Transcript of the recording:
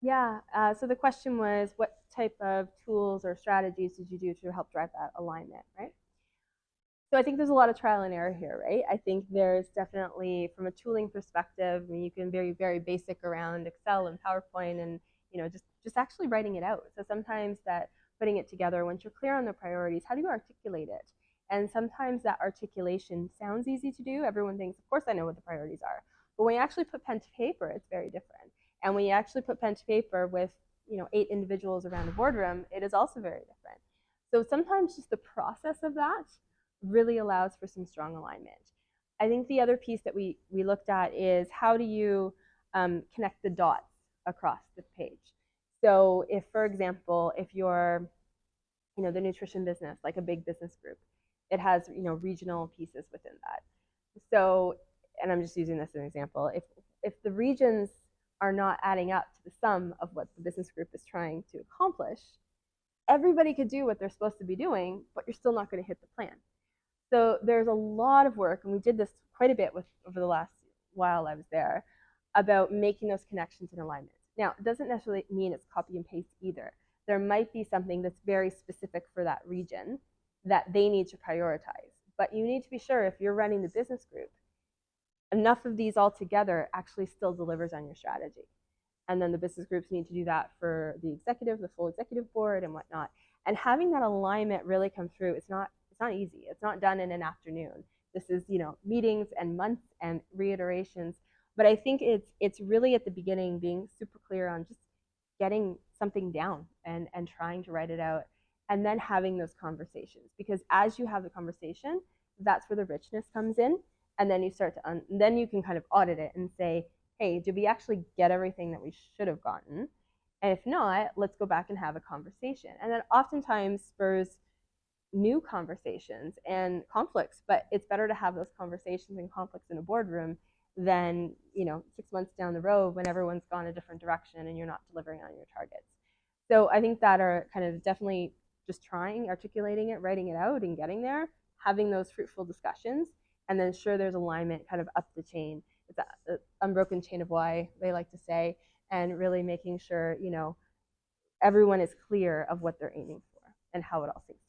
Yeah, so the question was, what type of tools or strategies did you do to help drive that alignment, right? So I think there's a lot of trial and error here, right? I think there's definitely, from a tooling perspective, I mean, you can very basic around Excel and PowerPoint, and just actually writing it out. So sometimes that putting it together, once you're clear on the priorities, how do you articulate it? And sometimes that articulation sounds easy to do. Everyone thinks, of course, I know what the priorities are. But when you actually put pen to paper, it's very different. And when you actually put pen to paper with 8 individuals around a boardroom, it is also very different. So sometimes just the process of that really allows for some strong alignment. I think the other piece that we looked at is how do you connect the dots across the page. So if, for example, if you're the nutrition business, like a big business group, it has regional pieces within that. So, and I'm just using this as an example, if the regions are not adding up to the sum of what the business group is trying to accomplish, everybody could do what they're supposed to be doing, but you're still not going to hit the plan. So there's a lot of work, and we did this quite a bit over the last while I was there, about making those connections and alignments. Now, it doesn't necessarily mean it's copy and paste either. There might be something that's very specific for that region that they need to prioritize. But you need to be sure, if you're running the business group, enough of these all together actually still delivers on your strategy. And then the business groups need to do that for the executive, the full executive board, and whatnot. And having that alignment really come through, it's not easy. It's not done in an afternoon. This is meetings and months and reiterations. But I think it's really at the beginning being super clear on just getting something down and trying to write it out, and then having those conversations. Because as you have the conversation, that's where the richness comes in, and then you start to then you can kind of audit it and say, hey, did we actually get everything that we should have gotten? And if not, let's go back and have a conversation. And that oftentimes spurs new conversations and conflicts, but it's better to have those conversations and conflicts in a boardroom than 6 months down the road when everyone's gone a different direction and you're not delivering on your targets. So I think that are kind of definitely just trying, articulating it, writing it out, and getting there, having those fruitful discussions, and then sure there's alignment kind of up the chain. It's an unbroken chain of why, they like to say, and really making sure everyone is clear of what they're aiming for and how it all syncs